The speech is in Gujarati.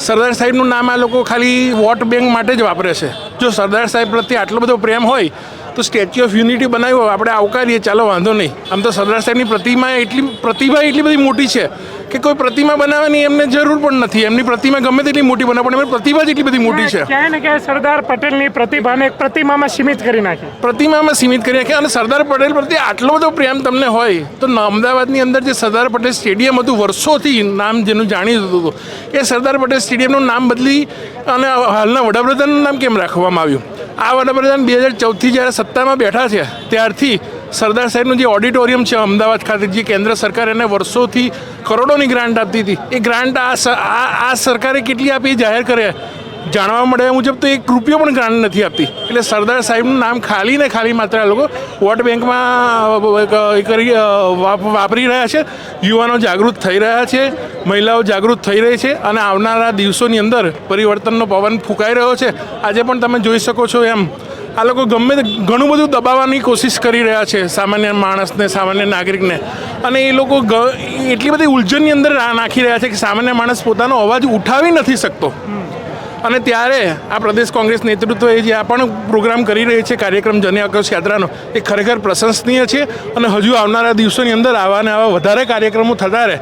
સરદાર સાહેબનું નામ આ લોકો ખાલી વોટ બેંક માટે જ વાપરે છે. જો સરદાર સાહેબ પ્રત્યે આટલો બધો પ્રેમ હોય તો સ્ટેચ્યુ ઓફ યુનિટી બનાવ્યો આપણે આવકારીએ, ચાલો વાંધો નહીં. આમ તો સરદાર સાહેબની પ્રતિભા એટલી બધી મોટી છે કે કોઈ પ્રતિમા બનાવવાની એમને જરૂર પણ નથી. એમની પ્રતિમા ગમે તેટલી મોટી બનાવે પણ એમની પ્રતિભા જ એટલી બધી મોટી છે. ક્યાંય ને ક્યાંય સરદાર પટેલની પ્રતિભાને એક પ્રતિમામાં સીમિત કરી નાખી. પ્રતિમામાં સીમિત કરી નાખે. અને સરદાર પટેલ પ્રત્યે આટલો બધો પ્રેમ તમને હોય તો અમદાવાદની અંદર જે સરદાર પટેલ સ્ટેડિયમ હતું, વર્ષોથી નામ જેનું જાણીતું હતું, એ સરદાર પટેલ સ્ટેડિયમનું નામ બદલી અને હાલના વડાપ્રધાનનું નામ કેમ રાખવામાં આવ્યું? આ વડાપ્રધાન 2014થી જ્યારે સત્તામાં બેઠા છે ત્યારથી સરદાર સાહેબનું જે ઓડિટોરિયમ છે અમદાવાદ ખાતે, જે કેન્દ્ર સરકાર એને વર્ષોથી કરોડોની ગ્રાન્ટ આપતી હતી, એ ગ્રાન્ટ આ સરકારે કેટલી આપી જાહેર કરે જાણવા મળ્યા મુજબ તો 1 રૂપિયો પણ ગ્રાન્ટ નથી આપતી. એટલે સરદાર સાહેબનું નામ ખાલી ને ખાલી માત્ર આ લોકો વોટ બેંકમાં વાપરી રહ્યા છે. યુવાનો જાગૃત થઈ રહ્યા છે, મહિલાઓ જાગૃત થઈ રહી છે અને આવનારા દિવસોની અંદર પરિવર્તનનો પવન ફૂંકાઈ રહ્યો છે. આજે પણ તમે જોઈ શકો છો એમ આ લોકો ઘણું બધું દબાવવાની કોશિશ કરી રહ્યા છે સામાન્ય માણસને, સામાન્ય નાગરિકને. અને એ લોકો એટલી બધી ઉલઝનની અંદર નાખી રહ્યા છે કે સામાન્ય માણસ પોતાનો અવાજ ઉઠાવી નથી શકતો. અને ત્યારે આ પ્રદેશ કોંગ્રેસ નેતૃત્વએ જે આ પણ પ્રોગ્રામ કરી રહી છે કાર્યક્રમ જન આક્રોશ યાત્રાનો, એ ખરેખર પ્રશંસનીય છે. અને હજુ આવનારા દિવસોની અંદર આવા ને આવા વધારે કાર્યક્રમો થતા રહે